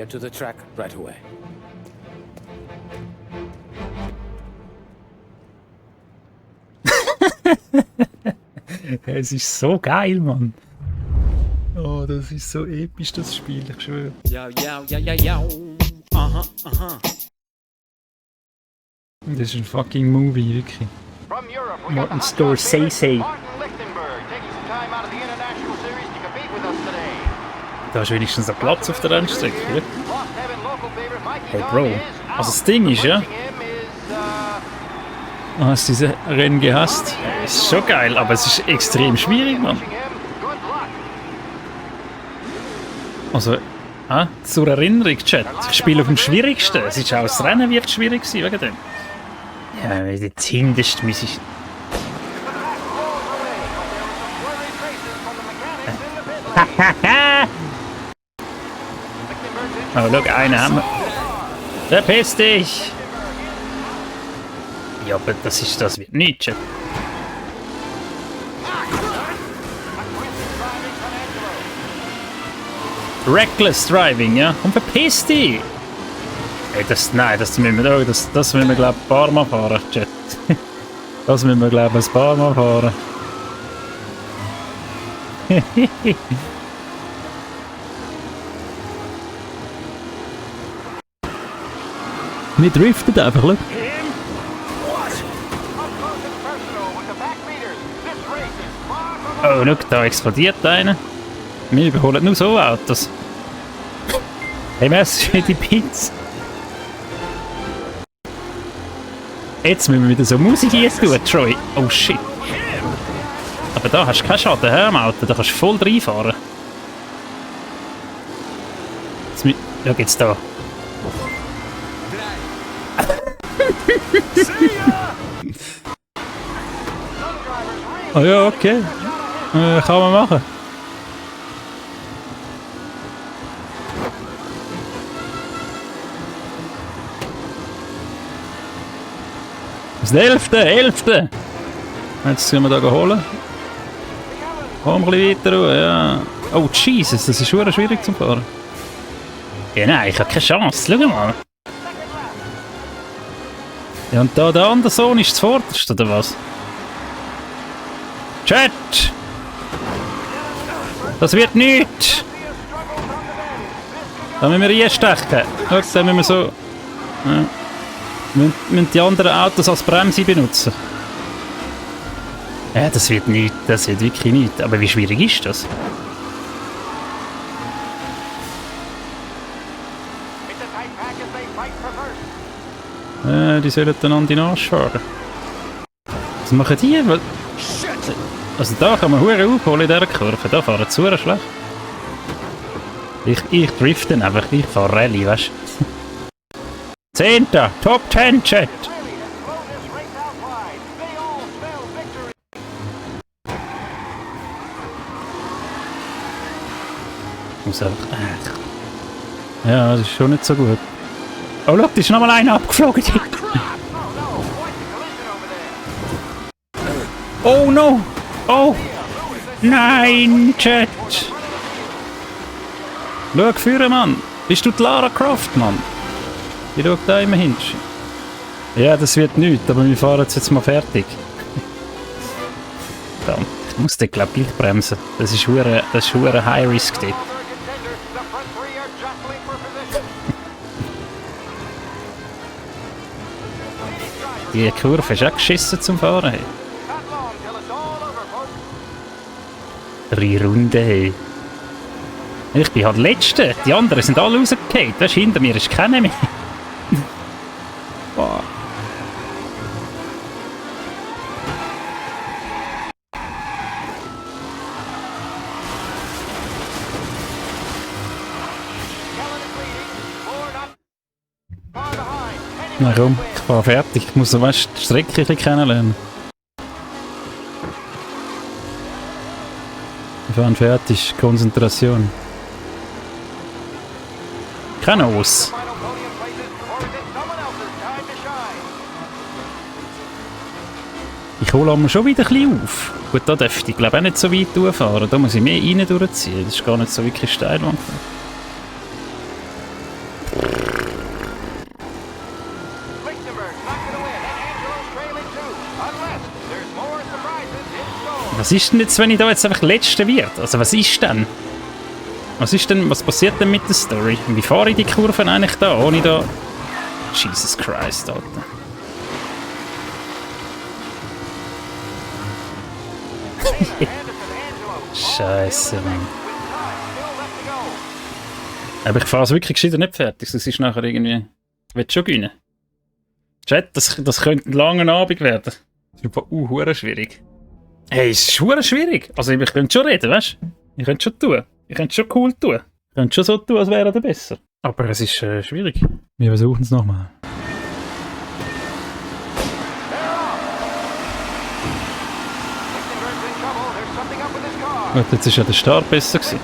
Get to the track right away. Es ist so geil, Mann. Oh, das ist so episch, das Spiel, ich schwöre. Ja, ja, ja, ja, ja. Aha, aha. Das ist ein fucking Movie, wirklich. Martin Scorsese. Da ist wenigstens ein Platz auf der Rennstrecke, oder? Hey Bro, also das Ding ist, ja... Hast du diese Rennen gehasst? Ist schon geil, aber es ist extrem schwierig, Mann. Also, zur Erinnerung, Chat. Ich spiele auf dem schwierigsten. Es ist auch das Rennen wird schwierig gewesen, wegen dem. Ja, jetzt hinterst muss ich... Oh, schau, einen haben wir. Verpiss dich! Ja, aber das wird nichts, Chat. Reckless Driving, ja? Und verpiss dich! Ey, das müssen wir, das müssen wir, glaube ich, ein paar Mal fahren, Chat. Das müssen wir, glaube ich, ein paar Mal fahren. Wir driften einfach, schau. Oh, schau, da explodiert einer. Wir überholen nur so Autos. Hey, merci für die Pins. Jetzt müssen wir wieder so Musik hier tun, Troy. Oh shit. Aber da hast du keinen Schaden am Auto, da kannst du voll reinfahren. Schau jetzt da. Oh ja, okay. Kann man machen. Das 11. Jetzt können wir da holen. Komm ein bisschen weiter raus, ja. Oh Jesus, das ist schon schwierig zu fahren. Ja nein, ich habe keine Chance, schau mal. Ja und da der andere Sohn ist zuvorderst, oder was? Chat! Das wird nichts! Da müssen wir reinstechen. Schau, da müssen wir so... Ja. Wir müssen die anderen Autos als Bremse benutzen. Ja, das wird nichts. Das wird wirklich nichts. Aber wie schwierig ist das? Die sollen dann an die Nase fahren. Was machen die? Also da kann man hure aufholen in dieser Kurve. Da fahren sie hure schlecht. Ich drifte einfach. Ich fahre Rallye, weißt du? 10. Top 10, Chat! Muss einfach... Ja, das ist schon nicht so gut. Oh, schau, da ist nochmal einer abgeflogen. Oh no! Oh! Nein, Chat! Schau führen, Mann! Bist du die Lara Croft, Mann? Ich schau da immer hin. Ja, das wird nichts, aber wir fahren jetzt mal fertig. Verdammt, ich muss den, glaube ich, bremsen. Das ist hure High Risk dort. Die Kurve ist auch geschissen zum Fahren. Hey. 3 Runden. Hey. Ich bin halt Letzte. Die anderen sind alle rausgefallen. Das hinter mir ist keiner mehr. Boah. Na komm, ich fahre fertig. Ich muss so die Strecke ein bisschen kennenlernen. Wir fahren fertig. Konzentration. Kein Aus. Ich hole aber schon wieder ein bisschen auf. Gut, da dürfte ich glaube auch nicht so weit durchfahren. Da muss ich mehr rein durchziehen. Das ist gar nicht so wirklich steil. Was ist denn jetzt, wenn ich da jetzt einfach Letzter wird? Also was ist denn? Was passiert denn mit der Story? Wie fahre ich die Kurven eigentlich da, ohne da... Jesus Christ, Alter. Scheiße, Mann. Aber ich fahre es wirklich gescheiter nicht fertig, sonst ist nachher irgendwie... Ich will schon gewinnen. Chat, das könnte ein langer Abend werden. Das ist einfach hure schwierig. Hey, es ist hure schwierig. Also ich könnte schon reden, weißt du? Ich könnte schon tun. Ich könnte schon cool tun. Ich könnte schon so tun, als wäre er besser. Aber es ist schwierig. Wir versuchen es nochmal. Gut, jetzt ist ja der Start besser gewesen.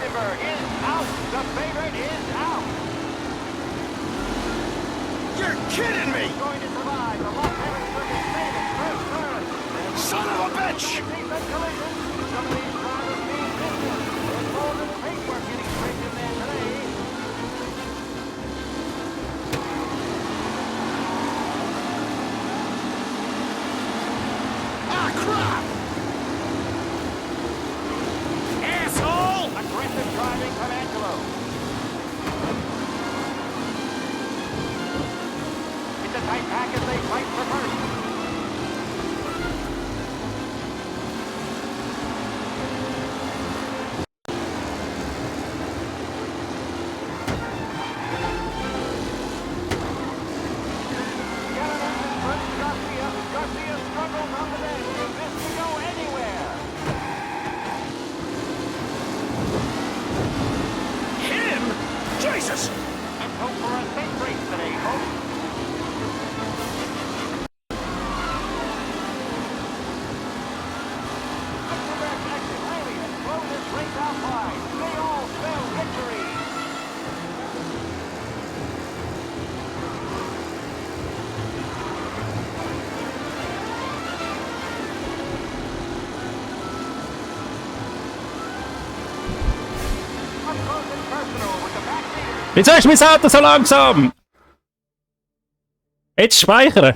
Wieso ist mein Auto so langsam? Jetzt speichern.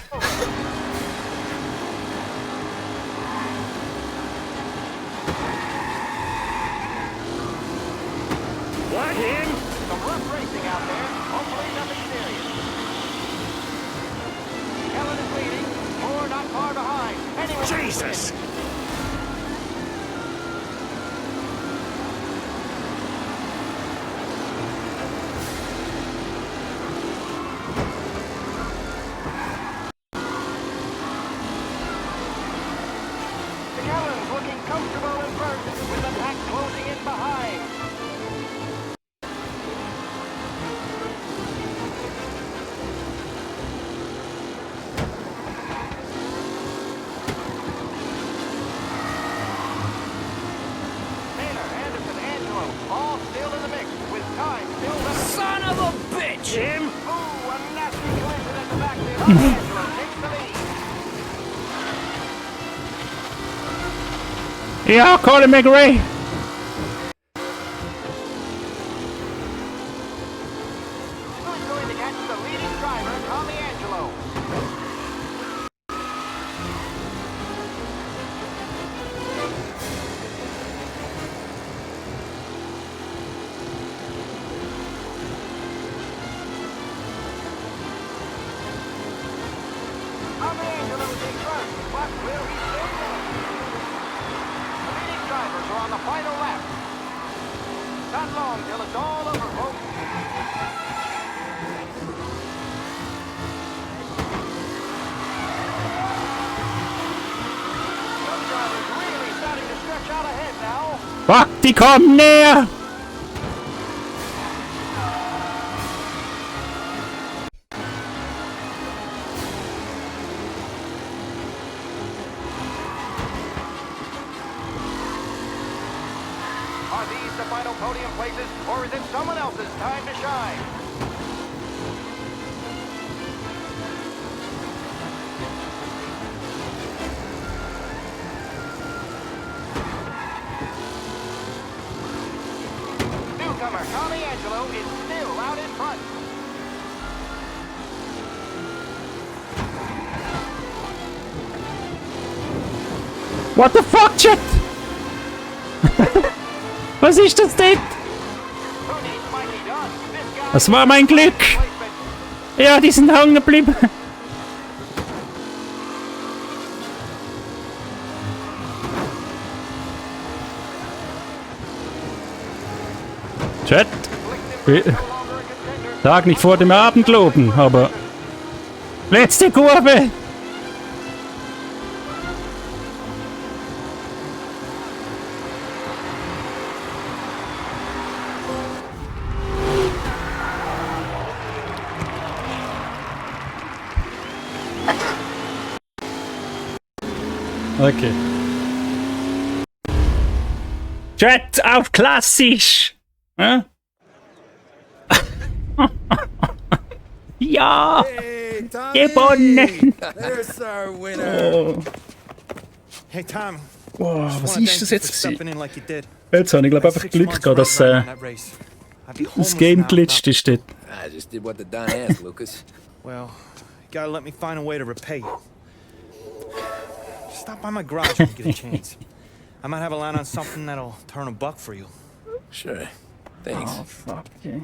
Jesus! Ja, Colin McRae! Fuck, die kommen näher! Are these the final podium places, or is it someone else's time to shine? Newcomer Tommy Angelo is still out in front. What the fuck, Chat? Was ist das dort? Who needs Mikey done? This guy Das war mein Glück. replacement. Ja, die sind hängen geblieben. Chat. Sag nicht vor dem Abend loben, aber... Letzte Kurve! Okay. Chat auf klassisch! Hä? Ja! Hey, Tommy! Gewonnen! There's our winner. Oh. Hey, Tom. Wow, just was wanna ist thank das you jetzt for gewesen? stepping in like you did. Jetzt habe ich glaube Like einfach 6 Glück months gehabt, dass road riding that race. I'd be das homeless Game now glitscht without- ist dort. I just did what the Don asked, Lucas. Well, you gotta let me find a way to repay you. Just stop by my garage when you get a chance. I might have a line on something that'll turn a buck for you. Sure. Thanks. Fuck, okay.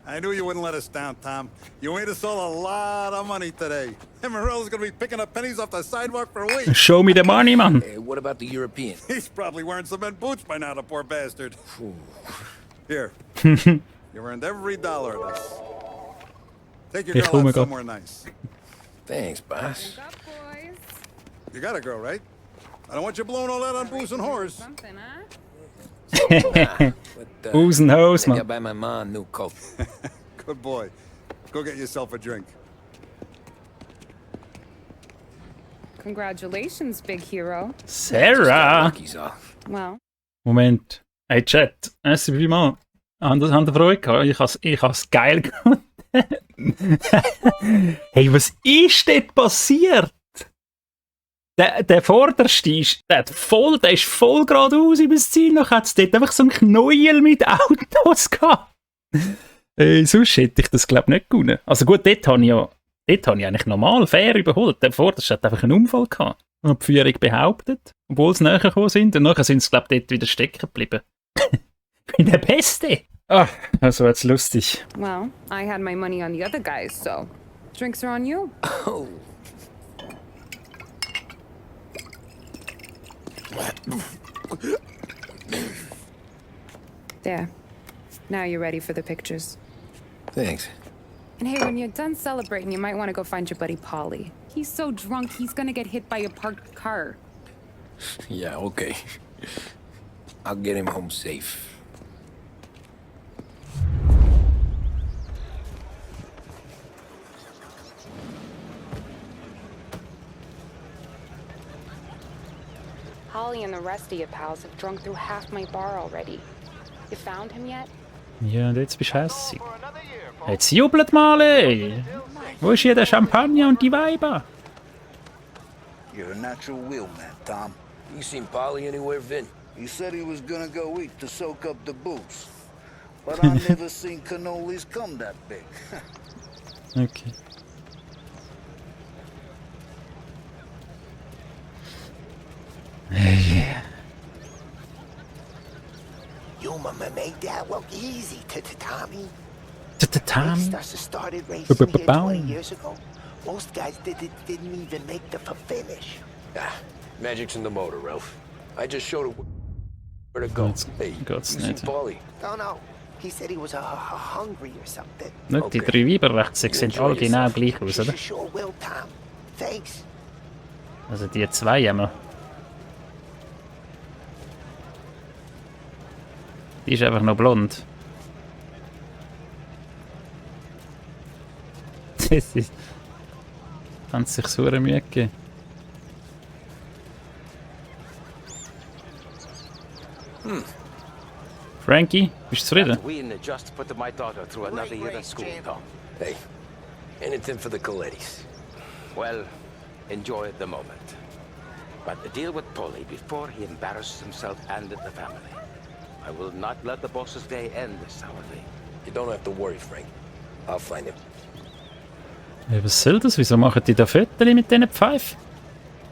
I knew you wouldn't let us down, Tom. You made us all a lot of money today. And Morello's gonna be picking up pennies off the sidewalk for weeks. Show me the money, man. Hey, what about the European? He's probably wearing cement boots by now, the poor bastard. Here. You earned every dollar of this. Take your Ich girl komme out grad. somewhere nice. Thanks, boss. Up, boys. You got a girl, right? I don't want you blowing all that on booze and whores. Something, huh? But, Booze and hoes, maybe man. I'll buy my mom a new coat. Good boy. Go get yourself a drink. Congratulations, big hero. Sarah! Rocky's off. Well, Moment. Hey, Chat. Merci vielmals. Habt ihr Freude gehabt? Ich hab's geil gefunden. Hey, was ist dort passiert? Der Vorderste ist, der ist voll geradeaus übers Ziel. Noch hat es dort einfach so ein Knäuel mit Autos gehabt. Sonst hätte ich das, glaube ich, nicht gewonnen. Also gut, dort habe ich eigentlich normal, fair überholt. Der Vorderste hat einfach einen Unfall gehabt. Und die Führung behauptet, obwohl sie näher gekommen sind. Und nachher sind sie, glaube ich, dort wieder stecken geblieben. Ich bin der Beste. Ah, das war jetzt lustig. well, I had my money on the other guys, so drinks are on you. Oh, There. Now you're ready for the pictures. thanks. And hey, when you're done celebrating, you might want to go find your buddy Polly. He's so drunk, he's gonna get hit by a parked car. Yeah, okay. I'll get him home safe. Holly and the rest of your pals have drunk through half my bar already. You found him yet? Ja, und jetzt bist du hässig. For another year, folks. Jetzt jubelt mal, ey. Wo ist hier der Champagner und die Weiber? You're a natural wheelman, Tom. You seen Polly anywhere, Vin? He said he was gonna go eat to soak up the booze. But I never seen cannolis come that big. Okay. Your mama made that look easy to Tommy. Tommy. Stars started racing here 20 Ba-ba-ba-boom. years ago. Most guys didn't even make the finish. Ah, magic's in the motor, Ralph. I just showed her where to go. God's- Hey, God's you seen nicht. Polly? No, no. He said he was hungry or something. Nicht die drei Weiber rechts, sie sehen alle genau gleich aus, oder? Sure will, Tom. Thanks. Also die zwei haben wir. Die ist einfach noch blond. Das ist... Kann sich so eine Mühe geben. Frankie, bist du zufrieden? Win just put my daughter through another year at school, Tom. Hey, anything for the Colettis. Well, enjoy the moment. But deal with Polly before he embarrasses himself and the family. I will not let the boss's day end sourly. You don't have to worry, Frank. I'll find him. Hey, was soll das? Wieso machen die da Fotos mit diesen Pfeifen?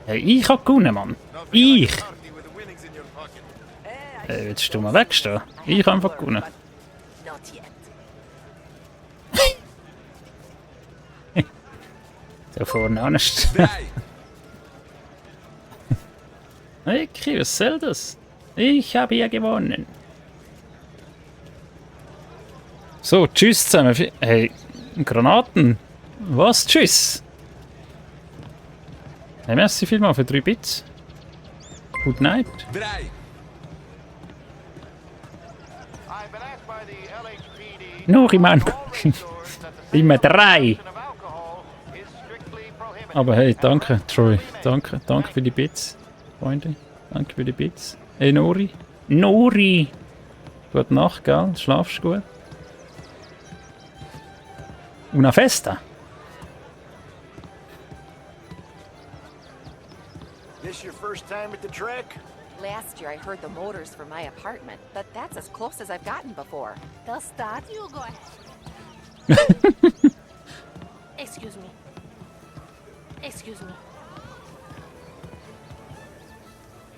Hey, ich hab gewonnen, Mann. Don't Ich? Willst du mal wegstehen? Ich habe einfach gewonnen. Da vorne anstehen. Okay, was soll das? Ich habe ja gewonnen. So, tschüss zusammen. Hey, Granaten. Was? Tschüss. Hey, merci vielmals für 3 Bits. Good night. I've been asked by the LHPD. Nori, Mann. Immer 3. Of alcohol is strictly prohibited. Aber hey, danke, Troy. Danke für die Bits, Freunde. Danke für die Bits. Hey, Nori. Nori! Gute Nacht, gell? Schlafst du gut? Una festa? This your first time at the track? Last year I heard the motors from my apartment, but that's as close as I've gotten before. They'll start, you go ahead. Excuse me. Excuse me.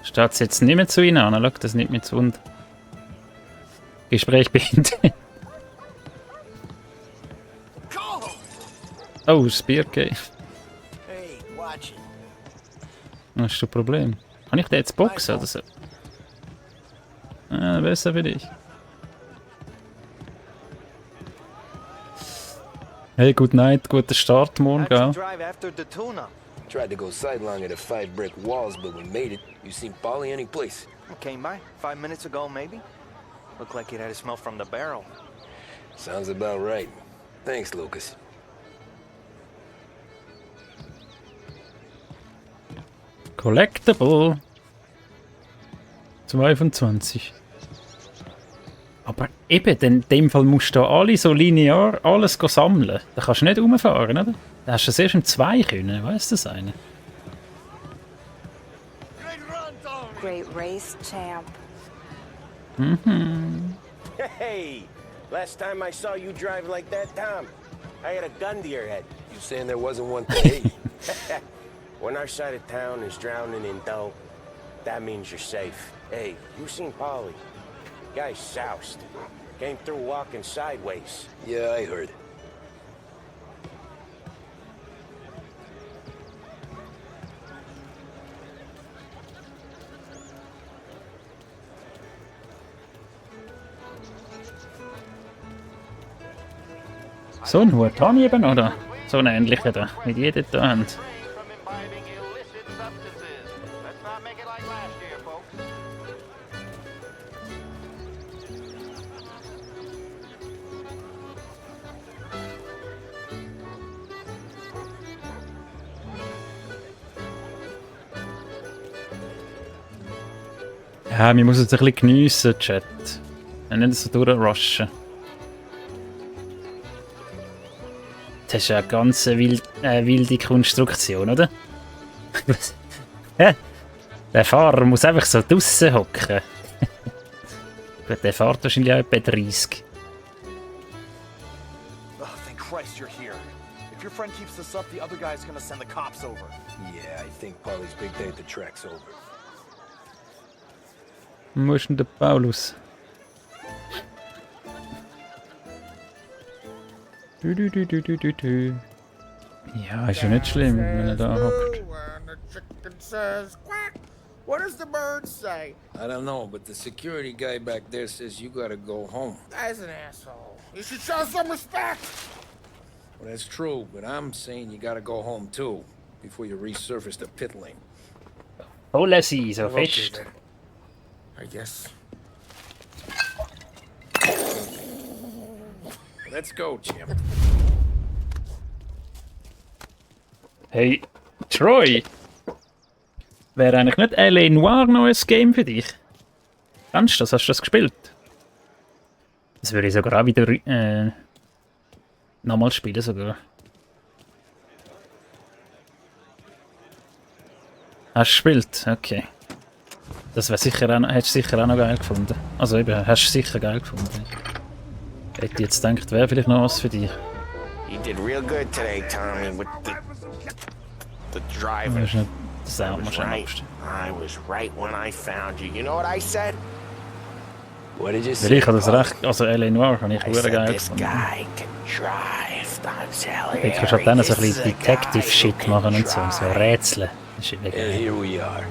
Steht jetzt nicht mehr zu Ihnen an, schau, das nicht mehr zu und. Gespräch beendet. Oh, das Bier geht. Hey, watch it. Was ist das Problem? Kann ich den jetzt boxen oder so? Ah, besser für dich. Hey, good night, guter Start morgen, gell? Drive after the tuna. Tried to go sidelong at the 5 brick walls, but we made it. You seen Polly any place? Came by 5 minutes ago, maybe. Looked like it had a smell from the barrel. Sounds about right. Thanks, Lucas. Collectible. 25. Aber eben, in dem Fall musst du alle so linear alles sammeln. Da kannst du nicht rumfahren, oder? Da hast du es erst im 2 können, weißt du das eine? Great race, champ. Hey, last time I saw you drive like that, Tom, I had a gun to your head. You saying there wasn't one to hate? When our side of town is drowning in dough, that means you're safe. Hey, you seen Polly? Guy's soused. Came through walking sideways. Yeah, I heard. So einen Hut habe ich eben, oder? So einen ähnlichen da, mit jeder da haben. From imbibing illicit substances. Let's not make it like last year, folks. Ja, wir müssen es ein bisschen geniessen, Chat. Und nicht so durchrushen. Das ist ja eine ganz wilde Konstruktion, oder? Der Fahrer muss einfach so draussen hocken. Gut, der fährt wahrscheinlich auch etwa 30. Oh, thank Christ you're here. If your friend keeps this up, the other guy's gonna send the cops over. Yeah, I think Polly's big day at the track's over. Wo ist denn der Paulus? Ja, ist ja nicht schlimm, wenn er da hockt. What does the bird say? I don't know, but the security guy back there says you gotta go home. Guy's an asshole. You should show some respect. Well, that's true, but I'm saying you gotta go home too, before you resurface the pit lane. Holen Sie so fest. I guess. Let's go, Jim. Hey, Troy! Wäre eigentlich nicht L.A. Noire noch ein Game für dich? Kennst du das? Hast du das gespielt? Das würde ich sogar auch wieder nochmal spielen sogar. Hast du gespielt? Okay. Das wäre sicher auch, hättest du sicher auch noch geil gefunden. Also eben, hast du sicher geil gefunden. Ich hätte jetzt gedacht, wäre vielleicht noch was für dich. You did real good today, Tommy, with the Das driving. ist nicht Das I auch was mal schon right. Angst. I was right when I found you. You know what I said? What did you Weil say? ich habe das recht, also L.A. Noir habe ich I sehr said geil this gefunden. guy can drive, Don Salieri. Ich kann schon dann so ein This is bisschen a guy Detective-Shit who machen can und so drive. Rätsel. Das ist irgendwie And geil. here we are.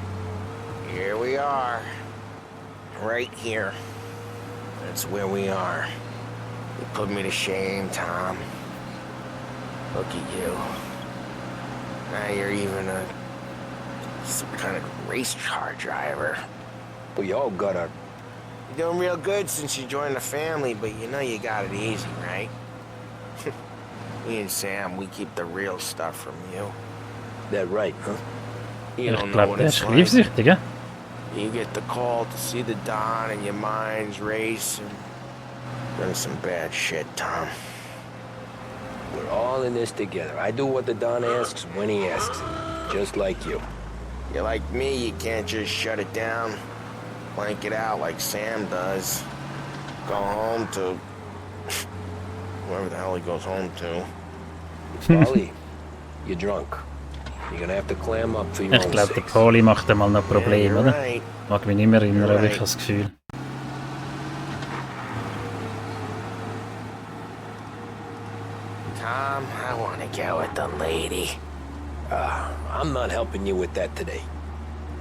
Here we are. Right here. That's where we are. You put me to shame, Tom. Look at you. Now you're even some kind of race car driver. We all got our... You're doing real good since you joined the family, but you know you got it easy, right? Me and Sam, we keep the real stuff from you. That right, huh? You Ich don't know glaube, what der it's ist like. liebsüchtig, ja? You get the call to see the Don and your minds race and done some bad shit, Tom. We're all in this together. I do what the Don asks when he asks it. Just like you. You're like me, you can't just shut it down, blank it out like Sam does. Go home to whoever the hell he goes home to. Polly, you're drunk. You're gonna have to clam up for your Ich own glaube, der sakes. Poli macht einmal noch Yeah, Probleme, you're oder? right. Mag mich nicht mehr erinnern, You're aber ich right. habe das Gefühl. Tom, I want to go with the lady. I'm not helping you with that today.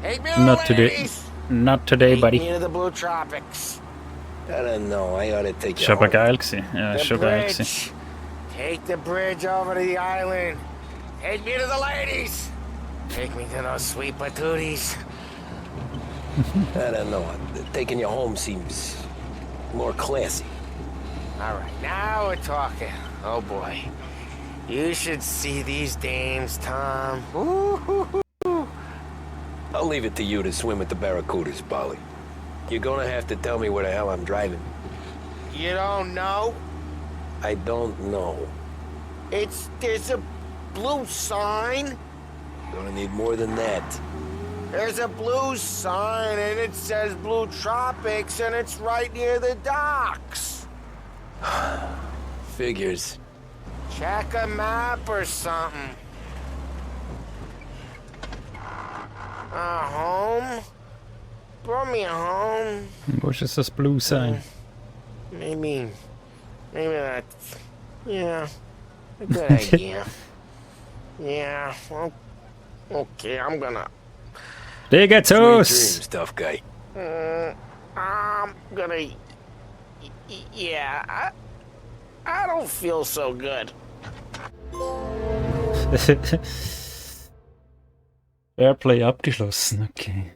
Take me to the Not today. ladies. Not today, Take buddy. me to the Blue Tropics. I don't know. I ought to take Ist you aber home. geil gewesen. Ja, ist The schon geil gewesen. bridge. Take the bridge over to the island. Take me to the ladies. Take me to those sweet patooties. I don't know. Taking you home seems more classy. All right, now we're talking. Oh boy. You should see these dames, Tom. Ooh. I'll leave it to you to swim with the barracudas, Polly. You're gonna have to tell me where the hell I'm driving. You don't know? I don't know. There's a blue sign. Gonna need more than that. There's a blue sign and it says Blue Tropics and it's right near the docks. Figures. Check a map or something. Home? Brought me home. Wo ist jetzt das Blue sein? Maybe that's, yeah, a good idea. Yeah, well, okay, I'm gonna, Der geht's Sweet aus! dreams, tough guy. I'm gonna, yeah, I don't feel so good. Airplay abgeschlossen, okay.